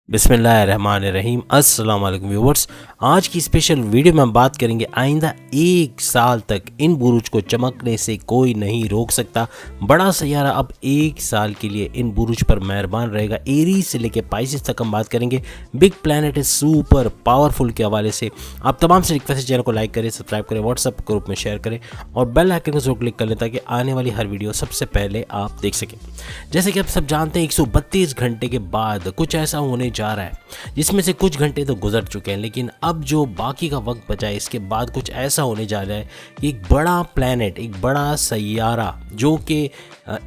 बिस्मिल्लाहिर्रहमानिर्रहीम। अस्सलाम वालेकुम व्यूवर्स। आज की स्पेशल वीडियो में हम बात करेंगे आइंदा 1 साल तक इन बुरुज को चमकने से कोई नहीं रोक सकता। बड़ा सैयारा अब 1 साल के लिए इन बुरुज पर मेहरबान रहेगा। एरीज से लेके पाइसेस तक हम बात करेंगे। Big planet is super powerful के हवाले से आप तमाम से रिक्वेस्ट है चैनल को लाइक करें, सब्सक्राइब करें, व्हाट्सएप ग्रुप में शेयर करें और बेल आइकन को जरूर क्लिक कर लें ताकि आने वाली हर वीडियो सबसे पहले आप देख सकें। जैसे कि आप सब जानते हैं 132 घंटे के बाद कुछ ऐसा होने जा रहा है जिसमें से कुछ घंटे तो गुजर चुके हैं, लेकिन अब जो बाकी का वक्त बचा है इसके बाद कुछ ऐसा होने जा रहा है कि एक बड़ा प्लैनेट, एक बड़ा सैयारा जो कि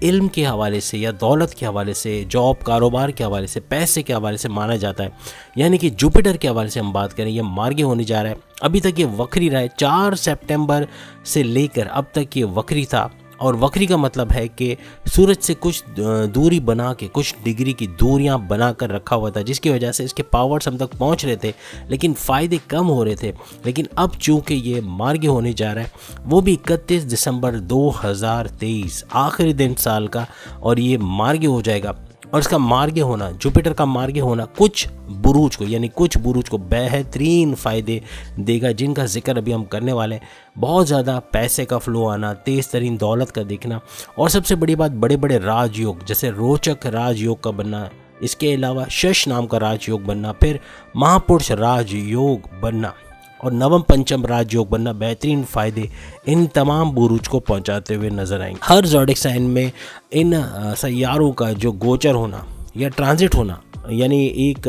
इल्म के हवाले से या दौलत के हवाले से, जॉब कारोबार के हवाले से, पैसे के हवाले से माना जाता है, यानी कि जुपिटर के हवाले से हम बात करें, ये मार्गी होने जा रहा है। अभी तक ये वक्री रहा है, 4 सितंबर से लेकर अब तक ये वक्री था। और वक्री का मतलब है कि सूरज से कुछ दूरी बना के, कुछ डिग्री की दूरियां बना कर रखा हुआ था, जिसकी वजह से इसके पावर्स हम तक पहुंच रहे थे लेकिन फ़ायदे कम हो रहे थे। लेकिन अब चूंकि ये मार्गी होने जा रहा है, वो भी 31 दिसंबर 2023 आखिरी दिन साल का, और ये मार्गी हो जाएगा। और इसका मार्गे होना, जुपिटर का मार्गे होना कुछ बुरूज को, यानी कुछ बुरूज को बेहतरीन फ़ायदे देगा, जिनका जिक्र अभी हम करने वाले हैं। बहुत ज़्यादा पैसे का फ्लो आना, तेज़ तरीन दौलत का दिखना, और सबसे बड़ी बात बड़े बड़े राजयोग, जैसे रोचक राजयोग का बनना, इसके अलावा शश नाम का राजयोग बनना, फिर महापुरुष राजयोग बनना और नवम पंचम राजयोग बनना, बेहतरीन फ़ायदे इन तमाम बुरूज को पहुंचाते हुए नजर आएंगे। हर ज़ोडिक साइन में इन सैयारों का जो गोचर होना या ट्रांजिट होना, यानी एक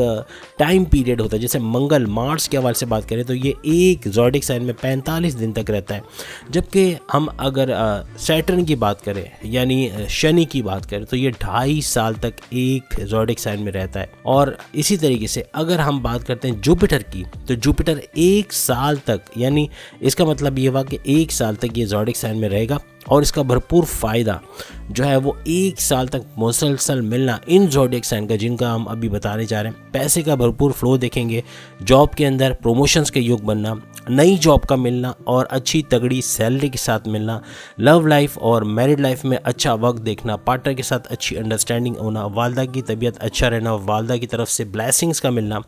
टाइम पीरियड होता है। जैसे मंगल, मार्स के हवाले से बात करें तो ये एक ज़ोडिक साइन में 45 दिन तक रहता है, जबकि हम अगर सैटर्न की बात करें यानी शनि की बात करें तो ये 2.5 साल तक एक ज़ोडिक साइन में रहता है। और इसी तरीके से अगर हम बात करते हैं जुपिटर की, तो जुपिटर 1 साल तक, यानी इसका मतलब ये हुआ कि 1 साल तक ये ज़ोडिक साइन में रहेगा और इसका भरपूर फ़ायदा जो है वो 1 साल तक मुसलसल मिलना इन ज़ोडिक साइन का, जिनका हम अभी बताने जा रहे हैं। पैसे का भरपूर फ्लो देखेंगे, जॉब के अंदर प्रमोशंस के योग बनना, नई जॉब का मिलना और अच्छी तगड़ी सैलरी के साथ मिलना, लव लाइफ और मैरिड लाइफ में अच्छा वक्त देखना, पार्टनर के साथ अच्छी अंडरस्टैंडिंग होना, वालदा की तबीयत अच्छा रहना, वालदा की तरफ से ब्लेसिंग्स का मिलना,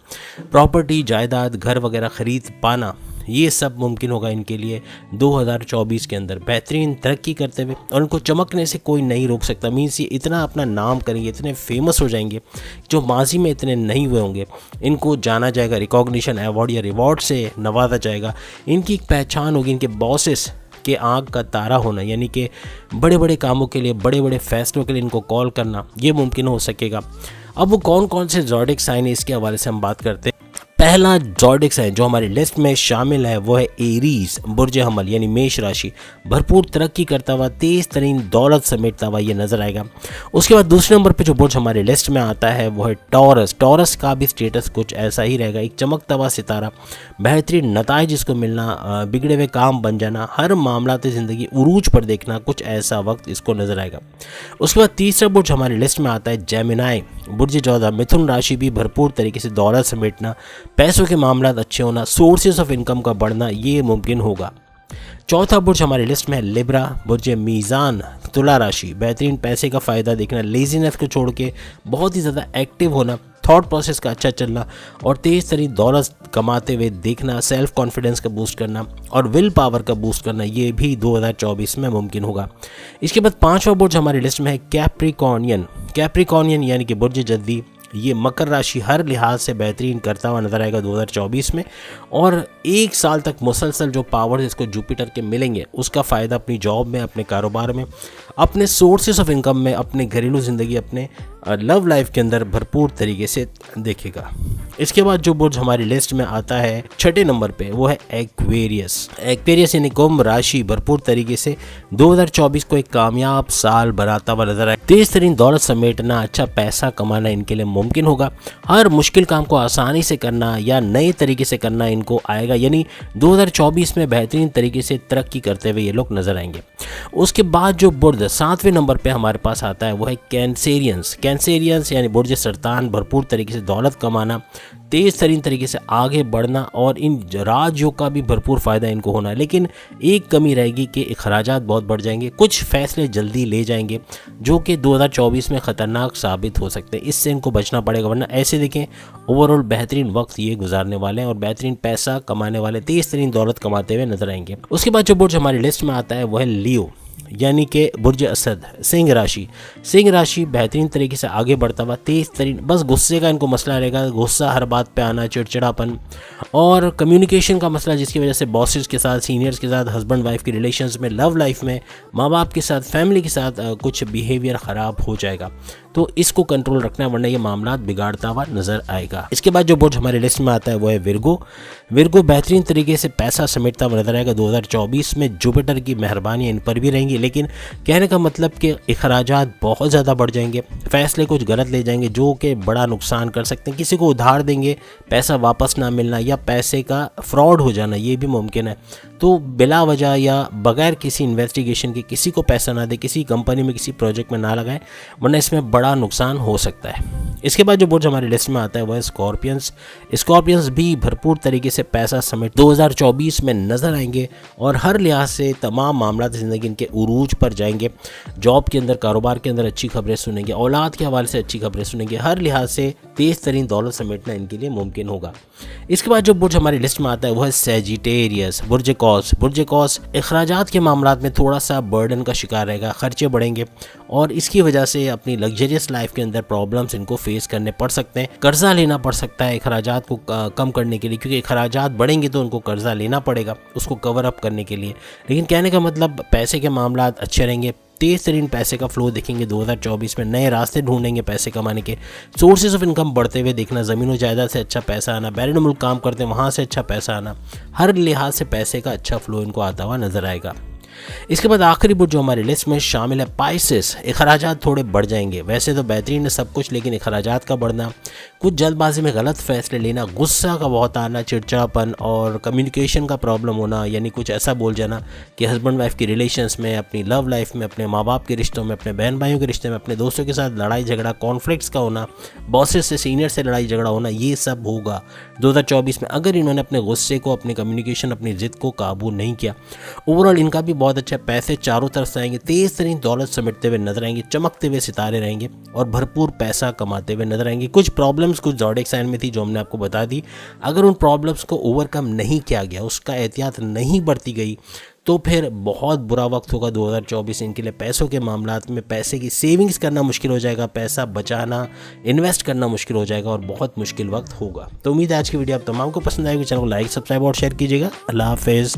प्रॉपर्टी, जायदाद, घर वगैरह ख़रीद पाना, ये सब मुमकिन होगा इनके लिए 2024 के अंदर बेहतरीन तरक्की करते हुए। और इनको चमकने से कोई नहीं रोक सकता। मीन्स ये इतना अपना नाम करेंगे, इतने फेमस हो जाएंगे जो माजी में इतने नहीं हुए होंगे। इनको जाना जाएगा, रिकॉग्निशन, अवार्ड या रिवॉर्ड से नवाजा जाएगा। इनकी एक पहचान होगी इनके बॉसेस के आँख का तारा होना, यानी कि बड़े बड़े कामों के लिए, बड़े बड़े फैसलों के लिए इनको कॉल करना, ये मुमकिन हो सकेगा। अब वो कौन कौन से ज़ोडिक साइन है इसके हवाले से हम बात करते हैं। पहला ज़ोडिक साइन जो हमारी लिस्ट में शामिल है वो है एरीज, बुर्ज हमल यानी मेष राशि। भरपूर तरक्की करता हुआ, तेज़ तरीन दौलत समेटता हुआ ये नज़र आएगा। उसके बाद दूसरे नंबर पे जो बुर्ज हमारी लिस्ट में आता है वो है टॉरस। टॉरस का भी स्टेटस कुछ ऐसा ही रहेगा, एक चमकता हुआ सितारा, बेहतरीन नताइज इसको मिलना, बिगड़े हुए काम बन जाना, हर मामलात ज़िंदगी उरूज पर देखना, कुछ ऐसा वक्त इसको नज़र आएगा। उसके बाद तीसरा बुर्ज हमारी लिस्ट में आता है जेमिनाई, बुर्ज 14, मिथुन राशि। भी भरपूर तरीके से दौलत समेटना, पैसों के मामलात अच्छे होना, सोर्सेज ऑफ इनकम का बढ़ना, ये मुमकिन होगा। चौथा बुर्ज हमारी लिस्ट में है लिब्रा, बुर्ज मीज़ान, तुला राशि। बेहतरीन पैसे का फ़ायदा देखना, लेजीनेस को छोड़ के बहुत ही ज़्यादा एक्टिव होना, थॉट प्रोसेस का अच्छा चलना और तेज़ तरीन दौलत कमाते हुए देखना, सेल्फ कॉन्फिडेंस का बूस्ट करना और विल पावर का बूस्ट करना, ये भी 2024 में मुमकिन होगा। इसके बाद पांचवा बुर्ज हमारी लिस्ट में है कैप्रिकॉर्नियन। कैप्रिकॉर्नियन यानी कि बुर्ज जद्दी, ये मकर राशि हर लिहाज से बेहतरीन करता हुआ नजर आएगा 2024 में। और 1 साल तक मुसलसल जो पावर्स इसको जुपिटर के मिलेंगे उसका फ़ायदा अपनी जॉब में, अपने कारोबार में, अपने सोर्सेस ऑफ इनकम में, अपने घरेलू ज़िंदगी, अपने लव लाइफ के अंदर भरपूर तरीके से देखेगा। इसके बाद जो बुर्ज हमारी लिस्ट में आता है 6ठे नंबर पे वो है एक्वेरियस। एक्वेरियस यानी कुंभ राशि भरपूर तरीके से 2024 को एक कामयाब साल बनाता हुआ नजर आए। तेज तरीन दौलत समेटना, अच्छा पैसा कमाना इनके लिए मुमकिन होगा। हर मुश्किल काम को आसानी से करना या नए तरीके से करना इनको आएगा, यानी 2024 में बेहतरीन तरीके से तरक्की करते हुए ये लोग नजर आएंगे। उसके बाद जो बुर्ज 7वें नंबर पे हमारे पास आता है वो है कैंसेरियंस। कैंसेरियंस यानी बुर्ज सरतान, भरपूर तरीके से दौलत कमाना, तेज़ तरीन तरीके से आगे बढ़ना और इन राजयोग का भी भरपूर फ़ायदा इनको होना है। लेकिन एक कमी रहेगी कि अखराजात बहुत बढ़ जाएंगे, कुछ फैसले जल्दी ले जाएंगे जो कि 2024 में ख़तरनाक साबित हो सकते हैं। इससे इनको बचना पड़ेगा, वरना ऐसे देखें ओवरऑल बेहतरीन वक्त ये गुजारने वाले हैं और बेहतरीन पैसा कमाने वाले, तेज़ तरीन दौलत कमाते हुए नजर आएंगे। उसके बाद जो बुर्ज हमारी लिस्ट में आता है वह है लियो, यानी कि बुर्ज असद, सिंह राशि। सिंह राशि बेहतरीन तरीके से आगे बढ़ता हुआ, तेज़ तरीन, बस गुस्से का इनको मसला रहेगा, गुस्सा हर बात पे आना, चिड़चिड़ापन और कम्युनिकेशन का मसला, जिसकी वजह से बॉसेस के साथ, सीनियर्स के साथ, हस्बैंड वाइफ की रिलेशंस में, लव लाइफ में, माँ बाप के साथ, फैमिली के साथ कुछ बिहेवियर ख़राब हो जाएगा। तो इसको कंट्रोल रखना है, वरना ये मामला बिगाड़ता हुआ नजर आएगा। इसके बाद जो बुर्ज हमारे लिस्ट में आता है वो है विर्गो। विर्गो बेहतरीन तरीके से पैसा समेटता हुआ नजर आएगा। 2024 में जुपिटर की मेहरबानी इन पर भी रहेंगी, लेकिन कहने का मतलब कि अखराजात बहुत ज़्यादा बढ़ जाएंगे, फैसले कुछ गलत ले जाएंगे जो कि बड़ा नुकसान कर सकते हैं। किसी को उधार देंगे, पैसा वापस ना मिलना या पैसे का फ्रॉड हो जाना, ये भी मुमकिन है। तो बिला वजह या बगैर किसी इन्वेस्टिगेशन के किसी को पैसा ना दे, किसी कंपनी में, किसी प्रोजेक्ट में ना लगाए, वरना इसमें बड़ा नुकसान हो सकता है। इसके बाद जो बुर्ज हमारी लिस्ट में आता है वह है स्कॉर्पियंस। स्कॉर्पियंस भी भरपूर तरीके से पैसा समेट 2024 में नजर आएंगे और हर लिहाज से तमाम मामला ज़िंदगी इनके उरूज पर जाएंगे। जॉब के अंदर, कारोबार के अंदर अच्छी खबरें सुनेंगे, औलाद के हवाले से अच्छी खबरें सुनेंगे, हर लिहाज से तेज़ तरीन दौलत समेटना इनके लिए मुमकिन होगा। इसके बाद जो बुर्ज हमारी लिस्ट में आता है वह है सैजिटेरियस, बुर्ज कौस। बुर्ज कौस अखराजात के मामला में थोड़ा सा बर्डन का शिकार रहेगा, खर्चे बढ़ेंगे और इसकी वजह से अपनी लग्जरियस लाइफ के अंदर प्रॉब्लम्स इनको फेस करने पड़ सकते हैं। कर्जा लेना पड़ सकता है अखराजात को कम करने के लिए, क्योंकि अखराजात बढ़ेंगे तो उनको कर्जा लेना पड़ेगा उसको कवर अप करने के लिए। लेकिन कहने का मतलब पैसे के मामला अच्छे रहेंगे, तेज़ तरीन पैसे का फ्लो देखेंगे 2024 में, नए रास्ते ढूंढेंगे पैसे कमाने के, सोर्सेज ऑफ इनकम बढ़ते हुए देखना, ज़मीन व जायदाद से अच्छा पैसा आना, बैरून मुल्क काम करते हैं वहाँ से अच्छा पैसा आना, हर लिहाज से पैसे का अच्छा फ्लो इनको आता हुआ नजर आएगा। इसके बाद आखिरी बुर्ज जो हमारी लिस्ट में शामिल है पाइसेस। अखराजात थोड़े बढ़ जाएंगे, वैसे तो बेहतरीन है सब कुछ, लेकिन अखराजात का बढ़ना, कुछ जल्दबाजी में गलत फैसले लेना, गुस्सा का बहुत आना, चिड़चिड़ापन और कम्युनिकेशन का प्रॉब्लम होना, यानी कुछ ऐसा बोल जाना कि हस्बैंड वाइफ की रिलेशंस में, अपनी लव लाइफ में, अपने माँ बाप के रिश्तों में, अपने बहन भाइयों के रिश्ते में, अपने दोस्तों के साथ लड़ाई झगड़ा, कॉन्फ्लिक्ट्स का होना, बॉसेस से, सीनियर से लड़ाई झगड़ा होना, ये सब होगा 2024 में अगर इन्होंने अपने गुस्से को, अपने कम्युनिकेशन, अपनी ज़िद को काबू नहीं किया। ओवरऑल इनका भी बहुत अच्छा, पैसे चारों तरफ से आएंगे, तेज़ तरीन दौलत समेटते हुए नजर आएंगे, चमकते हुए सितारे रहेंगे और भरपूर पैसा कमाते हुए नजर आएंगे। कुछ प्रॉब्लम्स कुछ ज़ोडिएक साइन में थी जो हमने आपको बता दी, अगर उन प्रॉब्लम्स को ओवरकम नहीं किया गया, उसका एहतियात नहीं बरती गई, तो फिर बहुत बुरा वक्त होगा 2024 इनके लिए। पैसों के मामलात में पैसे की सेविंग्स करना मुश्किल हो जाएगा, पैसा बचाना, इन्वेस्ट करना मुश्किल हो जाएगा और बहुत मुश्किल वक्त होगा। तो उम्मीद है आज की वीडियो आप तमाम को पसंद आएगी। चैनल को लाइक, सब्सक्राइब और शेयर कीजिएगा। अल्लाह हाफिज़।